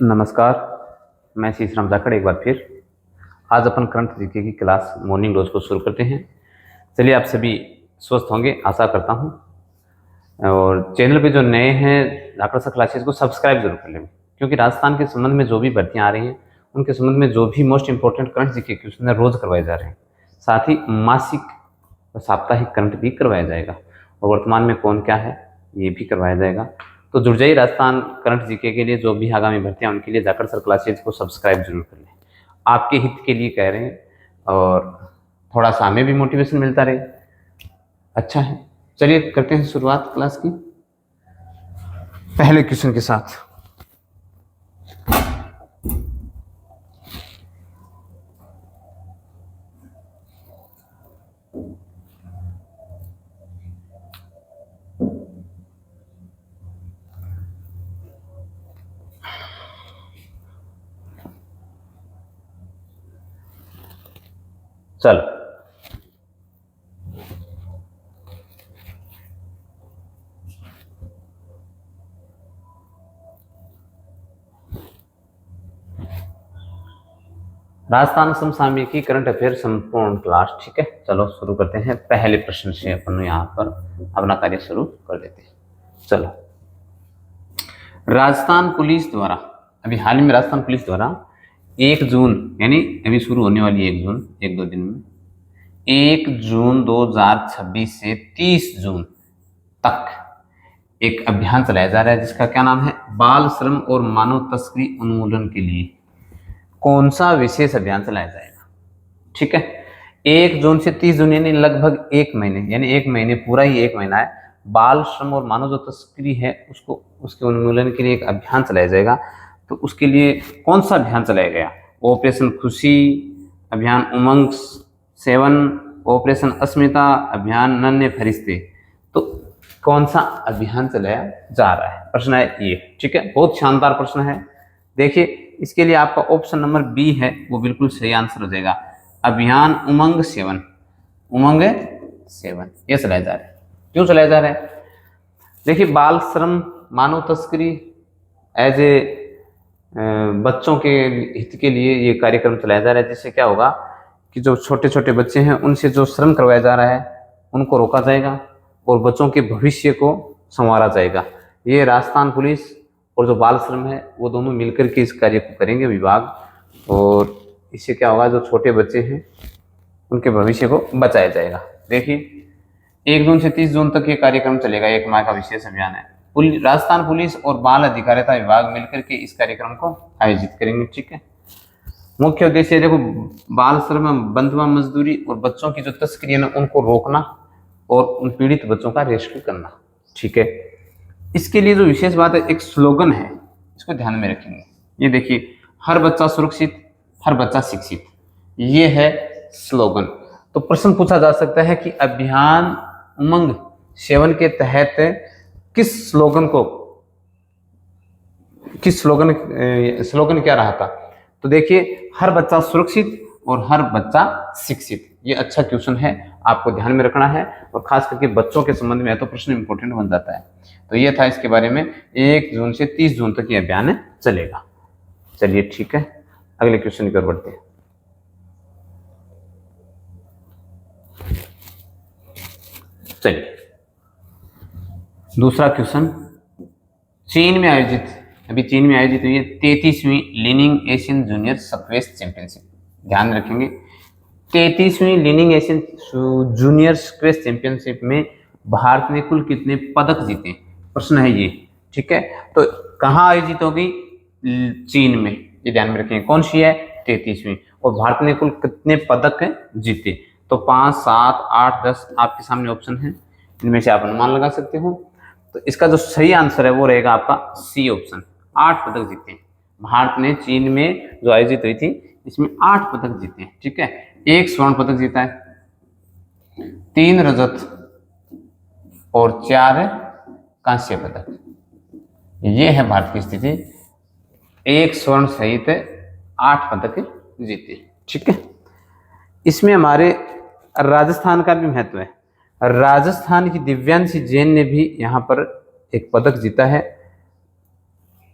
नमस्कार। मैं शीश राम जाखड़ एक बार फिर आज अपन करंट जीके की क्लास मॉर्निंग डोज को शुरू करते हैं। चलिए, आप सभी स्वस्थ होंगे आशा करता हूं। और चैनल पे जो नए हैं जाखड़ सर क्लासेस को सब्सक्राइब जरूर कर लें, क्योंकि राजस्थान के संबंध में जो भी भर्तियां आ रही हैं उनके संबंध में जो भी most important current GK question रोज करवाए जा रहे हैं। साथ ही मासिक और साप्ताहिक करंट भी करवाया जाएगा और वर्तमान में कौन क्या है ये भी करवाया जाएगा। तो जुड़ जाइए राजस्थान करंट जीके के लिए। जो भी आगामी भर्तियां उनके लिए जाखड़ सर क्लासेज को सब्सक्राइब जरूर कर लें, आपके हित के लिए कह रहे हैं और थोड़ा सा हमें भी मोटिवेशन मिलता रहे, अच्छा है। चलिए करते हैं शुरुआत क्लास की पहले क्वेश्चन के साथ। चलो, राजस्थान समसामयिकी करंट अफेयर संपूर्ण क्लास, ठीक है। चलो शुरू करते हैं पहले प्रश्न से। अपन यहाँ पर अपना कार्य शुरू कर देते हैं। चलो, राजस्थान पुलिस द्वारा अभी हाल ही में राजस्थान पुलिस द्वारा 1 जून यानी अभी शुरू होने वाली 1 जून, 1-2 दिन में 1 जून 2026 से 30 जून तक एक अभियान चलाया जा रहा है जिसका क्या नाम है, बाल श्रम और मानव तस्करी उन्मूलन के लिए कौन सा विशेष अभियान चलाया जाएगा। ठीक है, 1 जून से 30 जून यानी लगभग 1 महीने, यानी 1 महीने पूरा ही 1 महीना है। बाल श्रम और मानव जो तस्करी है उसको उसके उन्मूलन के लिए एक अभियान चलाया जाएगा। तो उसके लिए कौन सा अभियान चलाया गया? ऑपरेशन खुशी, अभियान उमंग 7, ऑपरेशन अस्मिता, अभियान नन्हे फरिश्ते। तो कौन सा अभियान चलाया जा रहा है, प्रश्न है ये। ठीक है, बहुत शानदार प्रश्न है। देखिए, इसके लिए आपका ऑप्शन नंबर बी है वो बिल्कुल सही आंसर हो जाएगा। अभियान उमंग 7, उमंग 7 ये चलाया जा रहा है। क्यों चलाया जा रहा है? देखिए, बाल श्रम मानव तस्करी एज ए बच्चों के हित के लिए ये कार्यक्रम चलाया जा रहा है, जिससे क्या होगा कि जो छोटे छोटे बच्चे हैं उनसे जो श्रम करवाया जा रहा है उनको रोका जाएगा और बच्चों के भविष्य को संवारा जाएगा। ये राजस्थान पुलिस और जो बाल श्रम है वो दोनों मिलकर के इस कार्य को करेंगे विभाग, और इससे क्या होगा, जो छोटे बच्चे हैं उनके भविष्य को बचाया जाएगा। देखिए, 1 जून से 30 जून तक ये कार्यक्रम चलेगा, 1 माह का विशेष अभियान है। राजस्थान पुलिस और बाल अधिकारिता विभाग मिलकर के इस कार्यक्रम को आयोजित करेंगे। ठीक है, मुख्य उद्देश्य देखो, बाल श्रम, बंधुआ मजदूरी और बच्चों की जो तस्करी है ना उनको रोकना और उन पीड़ित बच्चों का रेस्क्यू करना। ठीक है, इसके लिए जो विशेष बात है, एक स्लोगन है, इसको ध्यान में रखेंगे। ये देखिए, हर बच्चा सुरक्षित, हर बच्चा शिक्षित, ये है स्लोगन। तो प्रश्न पूछा जा सकता है कि अभियान उमंग 7 के तहत किस स्लोगन क्या रहा था? तो देखिए, हर बच्चा सुरक्षित और हर बच्चा शिक्षित, ये अच्छा क्वेश्चन है, आपको ध्यान में रखना है। और खास करके बच्चों के संबंध में है तो प्रश्न इंपॉर्टेंट बन जाता है। तो ये था इसके बारे में। 1 जून से 30 जून तक ये अभियान चलेगा। चलिए ठीक है, अगले क्वेश्चन की ओर बढ़ते हैं। चलिए, दूसरा क्वेश्चन, चीन में आयोजित हुई 33वीं लीनिंग एशियन जूनियर स्क्वैश चैंपियनशिप। ध्यान रखेंगे, 33वीं लीनिंग एशियन जूनियर स्क्वैश चैंपियनशिप में भारत ने कुल कितने पदक जीते? प्रश्न है ये। ठीक है, तो कहाँ आयोजित होगी? चीन में, ये ध्यान में रखेंगे। कौन सी है? 33वीं। और भारत ने कुल कितने पदक जीते? तो 5, 7, 8, 10 आपके सामने ऑप्शन है, इनमें से आप अनुमान लगा सकते हो। तो इसका जो सही आंसर है वो रहेगा आपका सी ऑप्शन, 8 पदक जीते। भारत ने चीन में जो आयोजित हुई थी इसमें 8 पदक जीते। ठीक है, 1 स्वर्ण पदक जीता है, 3 रजत और 4 कांस्य पदक। ये है भारत की स्थिति, 1 स्वर्ण सहित 8 पदक जीते। ठीक है, इसमें हमारे राजस्थान का भी महत्व है। राजस्थान की दिव्यांशी जैन ने भी यहाँ पर एक पदक जीता है।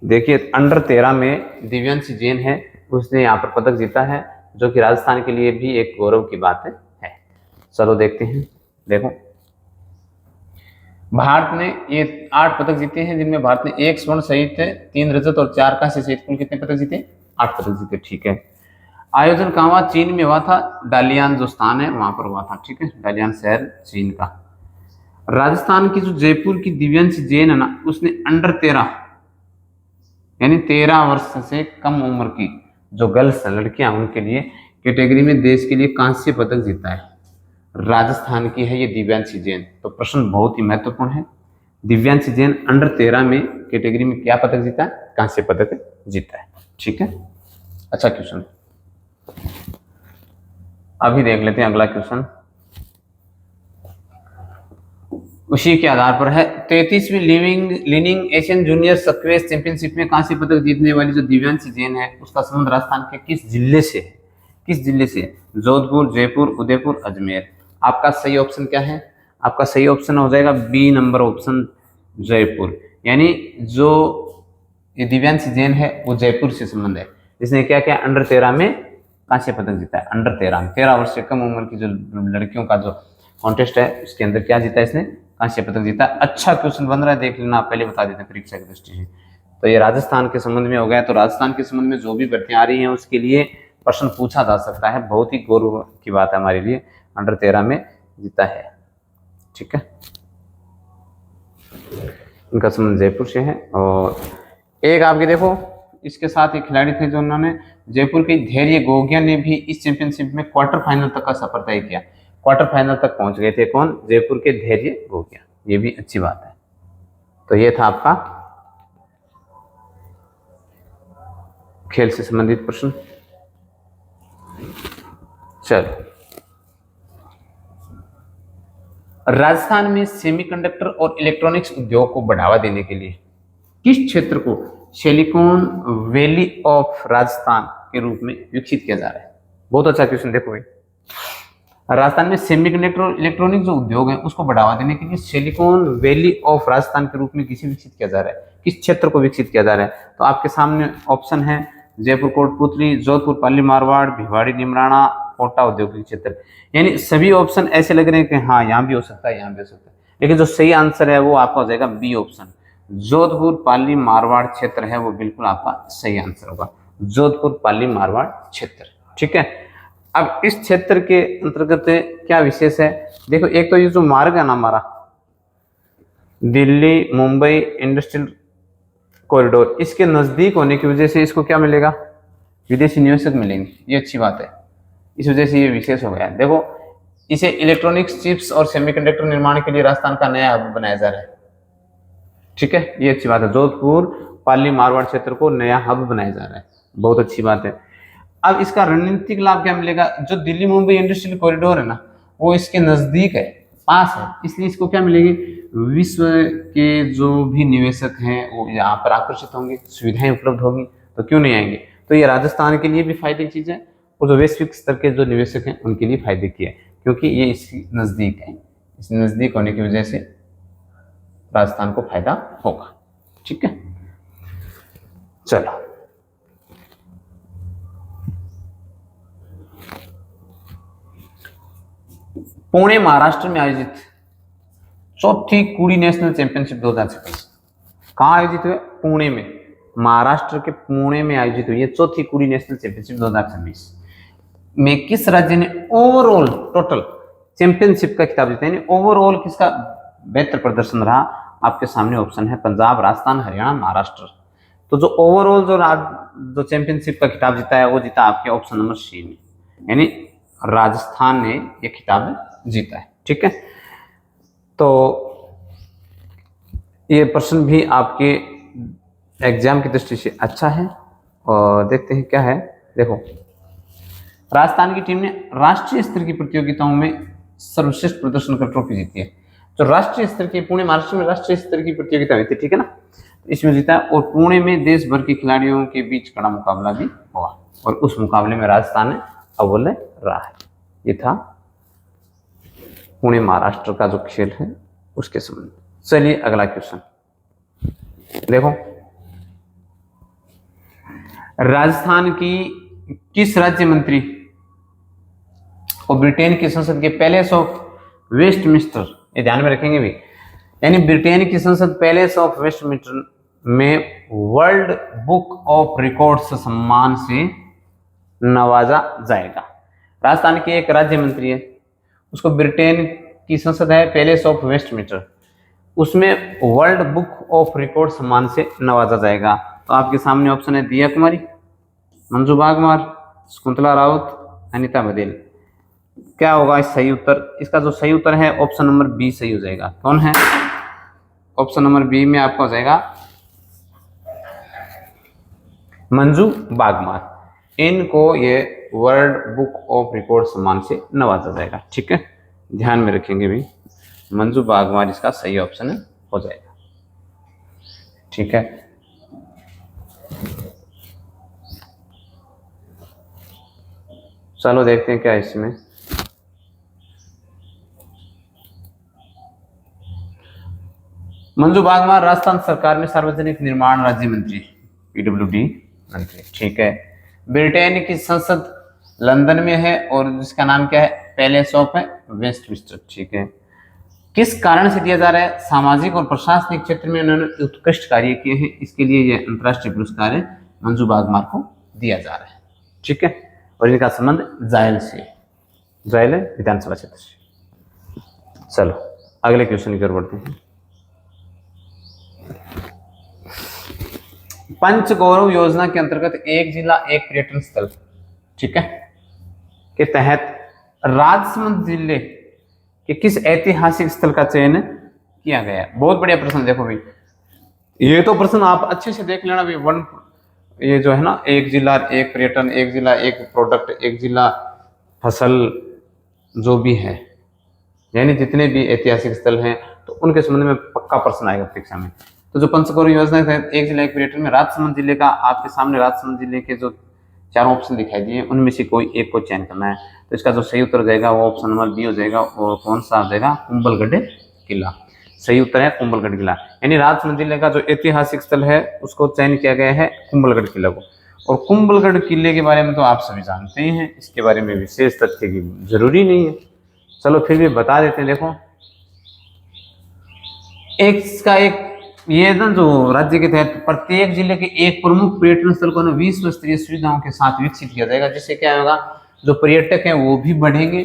देखिए अंडर 13 में दिव्यांश जैन है, उसने यहाँ पर पदक जीता है, जो कि राजस्थान के लिए भी एक गौरव की बात है। चलो देखते हैं। देखो भारत ने ये 8 पदक जीते हैं, जिनमें भारत ने 1 स्वर्ण सहित 3 रजत और 4 कांस्य सहित कुल कितने पदक जीते? 8 पदक जीते। ठीक है। आयोजन कहाँ हुआ? चीन में हुआ था। डालियान जो स्थान है वहां पर हुआ था। ठीक है, डालियान शहर चीन का। राजस्थान की जो जयपुर की दिव्यांश जैन है ना, उसने अंडर 13 यानी 13 वर्ष से कम उम्र की जो गर्ल्स लड़कियां, उनके लिए कैटेगरी में देश के लिए कांस्य पदक जीता है। राजस्थान की है ये दिव्यांशी जैन। तो प्रश्न बहुत ही महत्वपूर्ण है। दिव्यांशी जैन अंडर 13 में कैटेगरी में क्या पदक जीता है? कांस्य पदक जीता है। ठीक है, अच्छा क्वेश्चन। अभी देख लेते हैं अगला क्वेश्चन। उसी के आधार पर है। 33वीं लीनिंग एशियन जूनियर स्क्वैश चैंपियनशिप में कांस्य पदक जीतने वाली जो दिव्यांशी जैन है, उसका संबंध राजस्थान के किस जिले से है? किस जिले से? जोधपुर, जयपुर, उदयपुर, अजमेर। आपका सही ऑप्शन क्या है? आपका सही ऑप्शन हो जाएगा बी नंबर ऑप्शन, जयपुर। यानी जो ये दिव्यांशी जैन है वो जयपुर से संबंध है, जिसने क्या क्या अंडर 13 में कांस्य पदक जीता है। अंडर 13 में 13 वर्ष से कम उम्र की जो लड़कियों का जो कॉन्टेस्ट है, उसके अंदर क्या जीता है इसने? कांस्य पदक जीता। अच्छा क्वेश्चन बन रहा है, देख लेना, आप पहले बता देते हैं परीक्षा की दृष्टि से। तो ये राजस्थान के संबंध में हो गया। तो राजस्थान के संबंध में जो भी भर्तियां आ रही हैं उसके लिए प्रश्न पूछा जा सकता है। बहुत ही गौरव की बात है हमारे लिए, अंडर 13 में जीता है। ठीक है, इनका संबंध जयपुर से है। और एक आपके देखो, इसके साथ एक खिलाड़ी थे जो उन्होंने जयपुर के धैर्य गोगिया ने भी इस चैंपियनशिप में क्वार्टर फाइनल तक का सफर तय किया। क्वार्टर फाइनल तक पहुंच गए थे। कौन? जयपुर के धैर्य गोगिया। ये भी अच्छी बात है। तो ये था आपका खेल से संबंधित प्रश्न। चलो, राजस्थान में सेमीकंडक्टर और इलेक्ट्रॉनिक्स उद्योग को बढ़ावा देने के लिए किस क्षेत्र को सिलिकॉन वैली ऑफ राजस्थान के रूप में विकसित किया जा रहा है? बहुत अच्छा क्वेश्चन। देखो भाई, राजस्थान में सेमीकंडक्टर और इलेक्ट्रॉनिक जो उद्योग है उसको बढ़ावा देने के लिए सिलिकॉन वैली ऑफ राजस्थान के रूप में किसे विकसित किया जा रहा है? किस क्षेत्र को विकसित किया जा रहा है? तो आपके सामने ऑप्शन है जयपुर कोटपुतली, जोधपुर पाली मारवाड़, भिवाड़ी निमराना, कोटा औद्योगिक क्षेत्र। यानी सभी ऑप्शन ऐसे लग रहे हैं कि हाँ यहाँ भी हो सकता है, यहाँ भी हो सकता है, लेकिन जो सही आंसर है वो आपका हो जाएगा बी ऑप्शन, जोधपुर पाली मारवाड़ क्षेत्र है वो बिल्कुल आपका सही आंसर होगा, जोधपुर पाली मारवाड़ क्षेत्र। ठीक है, अब इस क्षेत्र के अंतर्गत क्या विशेष है? देखो, एक तो ये जो मार्ग है ना हमारा दिल्ली मुंबई इंडस्ट्रियल कॉरिडोर, इसके नजदीक होने की वजह से इसको क्या मिलेगा? विदेशी निवेशक मिलेंगे। ये अच्छी बात है, इस वजह से ये विशेष हो गया है। देखो, इसे इलेक्ट्रॉनिक्स चिप्स और सेमीकंडक्टर निर्माण के लिए राजस्थान का नया हब बनाया जा रहा है। ठीक है, ये अच्छी बात है। जोधपुर पाली मारवाड़ क्षेत्र को नया हब बनाया जा रहा है, बहुत अच्छी बात है। अब इसका रणनीतिक लाभ क्या मिलेगा? जो दिल्ली मुंबई इंडस्ट्रियल कॉरिडोर है ना, वो इसके नजदीक है, पास है, इसलिए इसको क्या मिलेगी? विश्व के जो भी निवेशक हैं वो यहाँ पर आकर्षित होंगे, सुविधाएं उपलब्ध होंगी, तो क्यों नहीं आएंगे? तो ये राजस्थान के लिए भी फायदे की चीज है और जो वैश्विक स्तर के जो निवेशक हैं उनके लिए फायदे की है, क्योंकि ये इसके नजदीक है। इस नजदीक होने की वजह से राजस्थान को फायदा होगा। ठीक है, चलो पुणे महाराष्ट्र में आयोजित चौथी कुड़ी नेशनल चैंपियनशिप 2026 कहाँ आयोजित हुई? पुणे में, महाराष्ट्र के पुणे में आयोजित हुई है चौथी कुड़ी नेशनल चैंपियनशिप 2026 में किस राज्य ने ओवरऑल टोटल चैंपियनशिप का खिताब जीता? यानी ओवरऑल किसका बेहतर प्रदर्शन रहा? आपके सामने ऑप्शन है पंजाब, राजस्थान, हरियाणा, महाराष्ट्र। तो जो ओवरऑल जो चैंपियनशिप का खिताब जीता है वो जीता आपके ऑप्शन नंबर सी में, यानी राजस्थान ने यह खिताब जीता है। ठीक है, तो ये प्रश्न भी आपके एग्जाम की दृष्टि से अच्छा है। और देखते हैं क्या है। देखो, राजस्थान की टीम ने राष्ट्रीय स्तर की प्रतियोगिताओं में सर्वश्रेष्ठ प्रदर्शन कर ट्रॉफी जीती है। तो राष्ट्रीय स्तर की, पुणे महाराष्ट्र में राष्ट्रीय स्तर की प्रतियोगिता हुई थी, ठीक है ना, तो इसमें जीता है। और पुणे में देश भर के खिलाड़ियों के बीच कड़ा मुकाबला भी हुआ और उस मुकाबले में राजस्थान ने अव्वल रहा है। ये था पुणे महाराष्ट्र का जो खेल है उसके संबंध। चलिए अगला क्वेश्चन देखो, राजस्थान की किस राज्य मंत्री को ब्रिटेन की संसद के पैलेस ऑफ वेस्टमिंस्टर, ये ध्यान में रखेंगे भी, यानी ब्रिटेन की संसद पैलेस ऑफ वेस्टमिंस्टर में वर्ल्ड बुक ऑफ रिकॉर्ड्स सम्मान से नवाजा जाएगा। राजस्थान के एक राज्य मंत्री है, उसको ब्रिटेन की संसद है पैलेस ऑफ वेस्टमिंस्टर, उसमें वर्ल्ड बुक ऑफ रिकॉर्ड सम्मान से नवाजा जाएगा। तो आपके सामने ऑप्शन है दिया कुमारी, मंजू बागमार, शकुंतला राउत, अनीता बघेल। क्या होगा इस सही उत्तर? इसका जो सही उत्तर है ऑप्शन नंबर बी सही हो जाएगा। कौन है? ऑप्शन नंबर बी में आपका हो जाएगा मंजू बागमार। इनको ये वर्ल्ड बुक ऑफ रिकॉर्ड सम्मान से नवाजा जाएगा। ठीक है, ध्यान में रखेंगे भी, मंजू बागमार इसका सही ऑप्शन हो जाएगा। ठीक है, चलो देखते हैं क्या है इसमें। मंजू बागमार राजस्थान सरकार में सार्वजनिक निर्माण राज्य मंत्री, पीडब्ल्यूडी मंत्री। ठीक है, ब्रिटेन की संसद लंदन में है और जिसका नाम क्या है? Palace of Westminster. ठीक है, किस कारण से दिया जा रहा है? सामाजिक और प्रशासनिक क्षेत्र में उन्होंने उत्कृष्ट कार्य किए हैं, इसके लिए यह अंतर्राष्ट्रीय पुरस्कार मंजू बागमार को दिया जा रहा है। ठीक है, और इनका संबंध जायल से, जायल विधानसभा क्षेत्र से। चलो अगले क्वेश्चन की ओर बढ़ते हैं। पंच गौरव योजना के अंतर्गत एक जिला एक पर्यटन स्थल, ठीक है, के तहत राजसमंद जिले के किस ऐतिहासिक स्थल का चयन किया गया है? बहुत बढ़िया प्रश्न। देखो भाई, ये तो प्रश्न आप अच्छे से देख लेना भाई। ये जो है ना, एक जिला एक पर्यटन, एक जिला एक प्रोडक्ट, एक जिला फसल, जो भी है, यानी जितने भी ऐतिहासिक स्थल हैं तो उनके संबंध में पक्का प्रश्न आएगा परीक्षा में। तो जो पंचगौरव योजना है एक जिला एक पर्यटन में राजसमंद जिले का, आपके सामने राजसमंद जिले के जो चारों ऑप्शन दिखाई दिए उनमें से कोई एक को चयन करना है। तो इसका जो सही उत्तर हो जाएगा वो ऑप्शन नंबर बी हो जाएगा। और कौन सा हो जाएगा? कुंभलगढ़ किला। सही उत्तर है कुंभलगढ़ किला। यानी राजसमंद जिले का जो ऐतिहासिक स्थल है उसको चयन किया गया है कुंभलगढ़ किला को। और कुंभलगढ़ किले के बारे में तो आप सभी जानते ही हैं, इसके बारे में विशेष तथ्य की जरूरी नहीं है, चलो फिर भी बता देते हैं। देखो, एक ये ना जो राज्य के तहत प्रत्येक जिले के एक प्रमुख पर्यटन स्थल को ना विश्व स्तरीय सुविधाओं के साथ विकसित किया जाएगा, जिससे क्या होगा, जो पर्यटक हैं वो भी बढ़ेंगे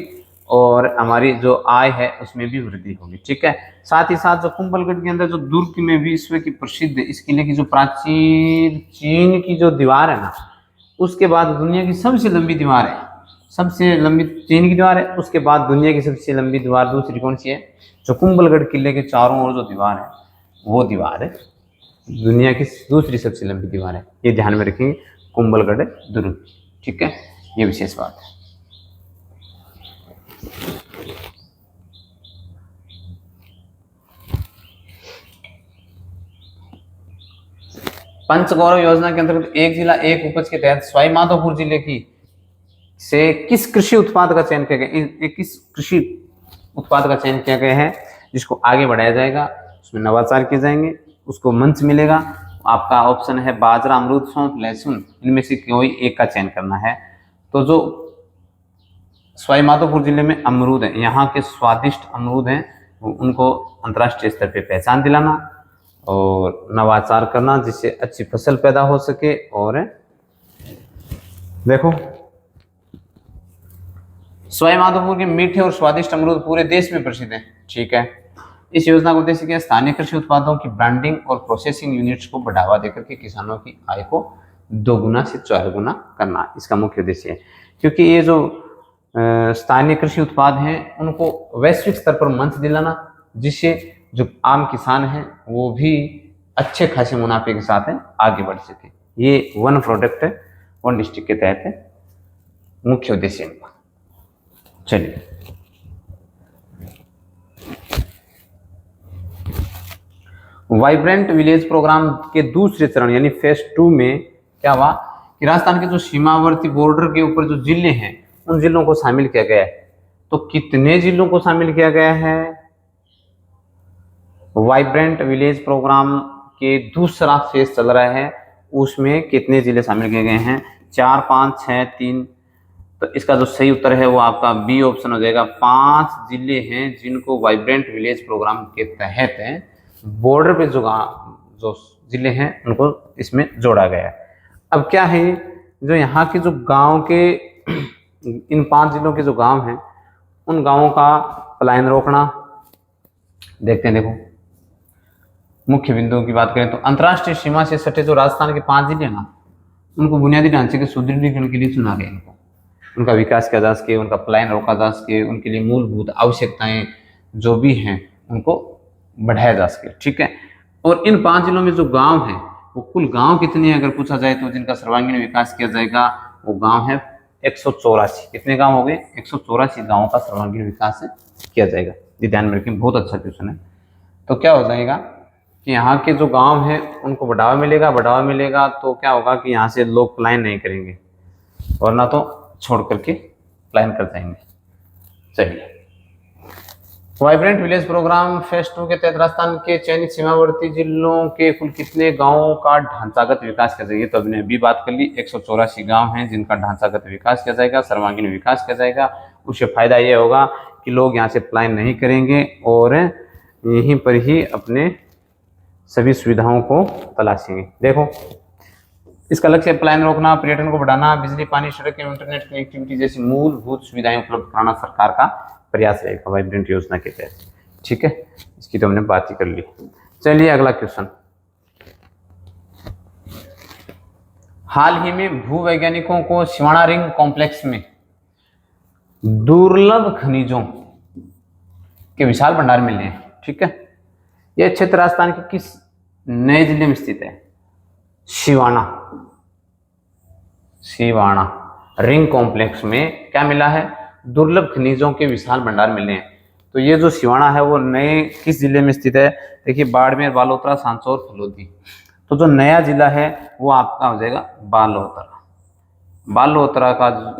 और हमारी जो आय है उसमें भी वृद्धि होगी। ठीक है, साथ ही साथ जो कुंभलगढ़ के अंदर जो दुर्ग में विश्व की प्रसिद्ध इस किले की जो प्राचीन चीन की जो दीवार है ना, उसके बाद दुनिया की सबसे लंबी दीवार है, सबसे लंबी चीन की दीवार है, उसके बाद दुनिया की सबसे लंबी दीवार दूसरी कौन सी है? जो कुंभलगढ़ किले के चारों ओर जो दीवार है वो दीवार है दुनिया की दूसरी सबसे लंबी दीवार है। ये ध्यान में रखेंगे, कुंभलगढ़ दुर्ग। ठीक है, ये विशेष बात है। पंचगौरव योजना के अंतर्गत एक जिला एक उपज के तहत सवाईमाधोपुर जिले की से किस कृषि उत्पाद का चयन किया गया? किस कृषि उत्पाद का चयन किया गया है जिसको आगे बढ़ाया जाएगा, उसमें नवाचार किए जाएंगे, उसको मंच मिलेगा? आपका ऑप्शन है बाजरा, अमरूद, सौंफ, लहसुन, इनमें से कोई एक का चयन करना है। तो जो सवाईमाधोपुर जिले में अमरूद है, यहाँ के स्वादिष्ट अमरूद हैं, उनको अंतर्राष्ट्रीय स्तर पे पहचान दिलाना और नवाचार करना जिससे अच्छी फसल पैदा हो सके। और देखो, सवाईमाधोपुर के मीठे और स्वादिष्ट अमरूद पूरे देश में प्रसिद्ध हैं। ठीक है, इस योजना का उद्देश्य क्या है? स्थानीय कृषि उत्पादों की ब्रांडिंग और प्रोसेसिंग यूनिट्स को बढ़ावा देकर के किसानों की आय को 2 गुना से 4 गुना करना इसका मुख्य उद्देश्य है। क्योंकि ये जो स्थानीय कृषि उत्पाद हैं उनको वैश्विक स्तर पर मंच दिलाना, जिससे जो आम किसान हैं वो भी अच्छे खासे मुनाफे के साथ आगे बढ़ सके। ये वन प्रोडक्ट वन डिस्ट्रिक्ट के तहत मुख्य उद्देश्य है। चलिए, वाइब्रेंट विलेज प्रोग्राम के दूसरे चरण यानी फेज 2 में क्या हुआ कि राजस्थान के जो सीमावर्ती बॉर्डर के ऊपर जो जिले हैं उन जिलों को शामिल किया गया है। तो कितने जिलों को शामिल किया गया है? वाइब्रेंट विलेज प्रोग्राम के दूसरा फेज चल रहा है उसमें कितने जिले शामिल किए गए हैं? 4, 5, 6, 3। तो इसका जो सही उत्तर है वो आपका बी ऑप्शन हो जाएगा। 5 जिले हैं जिनको वाइब्रेंट विलेज प्रोग्राम के तहत बॉर्डर पे जो जिले हैं उनको इसमें जोड़ा गया है। अब क्या है, जो यहाँ के जो गांव के इन 5 जिलों के जो गांव हैं उन गांवों का पलायन रोकना। देखते हैं, देखो मुख्य बिंदुओं की बात करें तो अंतर्राष्ट्रीय सीमा से सटे जो राजस्थान के 5 जिले हैं ना, उनको बुनियादी ढांचे के सुदृढ़ीकरण के लिए चुना गया। इनको उनका विकास किया जा सके, उनका पलायन रोका जा सके, उनके लिए मूलभूत आवश्यकताएं जो भी हैं उनको बढ़ाया जा सके। ठीक है। और इन 5 जिलों में जो गांव हैं वो कुल गांव कितने हैं अगर पूछा जाए तो जिनका सर्वांगीण विकास किया जाएगा वो गांव है 184। कितने गांव हो गए? 184 गांवों का सर्वांगीण विकास किया जाएगा। ये ध्यान में रखें, बहुत अच्छा क्वेश्चन है। तो क्या हो जाएगा कि यहाँ के जो गांव हैं उनको बढ़ावा मिलेगा तो क्या होगा कि यहाँ से लोग पलायन नहीं करेंगे, वरना तो छोड़ करके पलायन कर जाएंगे। चलिए, वाइब्रेंट विलेज प्रोग्राम फेज 2 के तहत राजस्थान के चयनित सीमावर्ती जिलों के कुल कितने गांवों का ढांचागत विकास किया जाएगा? तो हमने अभी बात कर ली, 184 गांव हैं जिनका ढांचागत विकास किया जाएगा, सर्वांगीण विकास किया जाएगा। उससे फायदा ये होगा कि लोग यहाँ से पलायन नहीं करेंगे और यहीं पर ही अपने सभी सुविधाओं को तलाशेंगे। देखो, इसका लक्ष्य पलायन रोकना, पर्यटन को बढ़ाना, बिजली, पानी, सड़क एवं इंटरनेट कनेक्टिविटी जैसी मूलभूत सुविधाएं उपलब्ध कराना सरकार का प्रयास रहेगा वाइब्रेंट योजना के तहत। ठीक है, इसकी तो हमने बात ही कर ली। चलिए अगला क्वेश्चन। हाल ही में भूवैज्ञानिकों को शिवाना रिंग कॉम्प्लेक्स में दुर्लभ खनिजों के विशाल भंडार मिले हैं। ठीक है, यह क्षेत्र राजस्थान के किस नए जिले में स्थित है? शिवाना रिंग कॉम्प्लेक्स में क्या मिला है? दुर्लभ खनिजों के विशाल भंडार मिले हैं। तो ये जो शिवाना है वो नए किस जिले में स्थित है? देखिए, बाड़मेर, बालोतरा, सांचौर, फलोदी। तो जो नया जिला है वो आपका हो जाएगा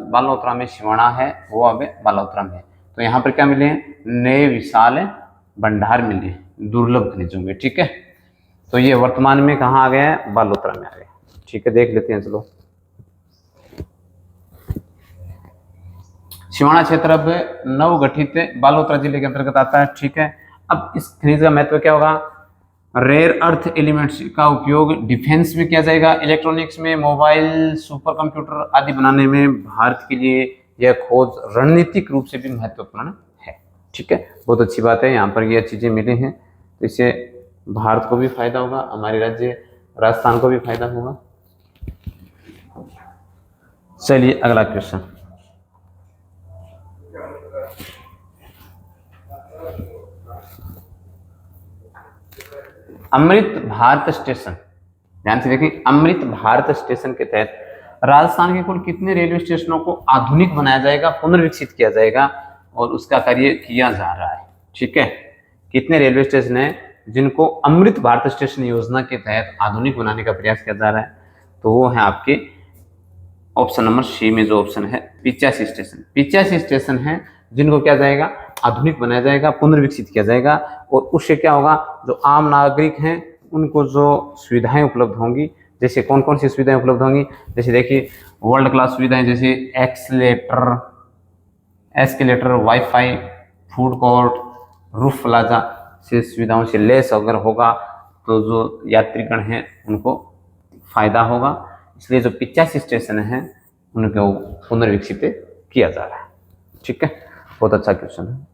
बालोतरा में शिवाना है, वो अब बालोतरा में है। तो यहाँ पर क्या मिले हैं? नए विशाल भंडार मिले हैं दुर्लभ खनिजों के। ठीक है, तो ये वर्तमान में कहाँ आ गया है? बालोतरा में आ गया। ठीक है, देख लेते हैं। चलो, शिवाना क्षेत्र अब नवगठित बालोतरा जिले के अंतर्गत आता है। ठीक है, अब इस खनिज का महत्व क्या होगा? रेयर अर्थ एलिमेंट्स का उपयोग डिफेंस में किया जाएगा, इलेक्ट्रॉनिक्स में, मोबाइल, सुपर कंप्यूटर आदि बनाने में भारत के लिए यह खोज रणनीतिक रूप से भी महत्वपूर्ण है। ठीक है, बहुत अच्छी बात है, यहाँ पर ये चीजें मिली हैं तो इससे भारत को भी फायदा होगा, हमारे राज्य राजस्थान को भी फायदा होगा। चलिए अगला क्वेश्चन। अमृत भारत स्टेशन, ध्यान से देखें, अमृत भारत स्टेशन के तहत राजस्थान के कुल कितने रेलवे स्टेशनों को आधुनिक बनाया जाएगा, पुनर्विकसित किया जाएगा और उसका कार्य किया जा रहा है। ठीक है, कितने रेलवे स्टेशन हैं जिनको अमृत भारत स्टेशन योजना के तहत आधुनिक बनाने का प्रयास किया जा रहा है? तो वो है आपके ऑप्शन नंबर सी में जो ऑप्शन है 85 स्टेशन। 85 स्टेशन हैं जिनको क्या जाएगा? आधुनिक बनाया जाएगा, पुनर्विकसित किया जाएगा। और उससे क्या होगा? जो आम नागरिक हैं उनको जो सुविधाएं उपलब्ध होंगी, जैसे कौन कौन सी सुविधाएं उपलब्ध होंगी? जैसे देखिए, वर्ल्ड क्लास सुविधाएं जैसे escalator, wifi, food court, roof plaza से सुविधाओं से लेस अगर होगा तो जो यात्रीगण हैं उनको फायदा होगा। इसलिए जो 85 स्टेशन हैं उनको पुनर्विकसित किया जा रहा है। ठीक है, बहुत अच्छा क्वेश्चन है।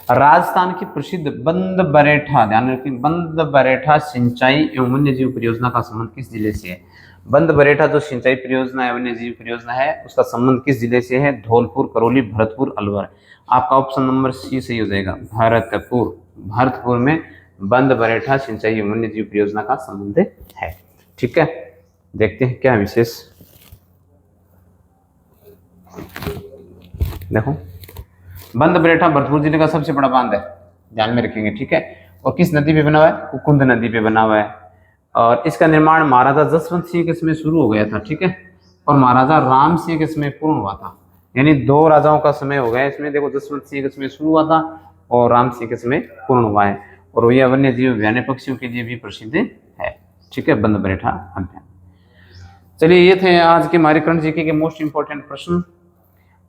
राजस्थान की प्रसिद्ध बंद बरेठा, ध्यान रखें, बंद बरेठा सिंचाई एवं वन्यजीव परियोजना का संबंध किस जिले से है? बंद बरेठा जो सिंचाई परियोजना है, वन्यजीव परियोजना है, उसका संबंध किस जिले से है? धौलपुर, करौली, भरतपुर, अलवर। आपका ऑप्शन नंबर सी सही हो जाएगा, भरतपुर में बंद बरेठा सिंचाई एवं वन्यजीव परियोजना का संबंध है। ठीक है, देखते हैं क्या विशेष। देखो, बंद बरेठा भरतपुर जिले का सबसे बड़ा बांध है, ध्यान में रखेंगे। ठीक है, और किस नदी पे बना हुआ है? कुकुंद नदी पे बना हुआ है। और इसका निर्माण महाराजा जसवंत सिंह के समय शुरू हो गया था। ठीक है, और महाराजा राम सिंह के समय पूर्ण हुआ था, यानी 2 राजाओं का समय हो गया इसमें। देखो, जसवंत सिंह के समय शुरू हुआ था और राम सिंह के समय पूर्ण हुआ है। और यह वन्य जीव वन्य पक्षियों के लिए भी प्रसिद्ध है। ठीक है, बंद बरेठा अध्ययन। चलिए, ये थे आज के हमारे करंट जीके के मोस्ट इंपॉर्टेंट प्रश्न।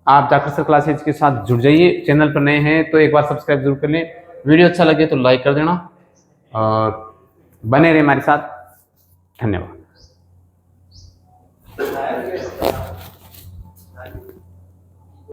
आप जाकर सर क्लासेज के साथ जुड़ जाइए। चैनल पर नए हैं तो एक बार सब्सक्राइब जरूर कर लें। वीडियो अच्छा लगे तो लाइक कर देना और बने रहे हमारे साथ। धन्यवाद।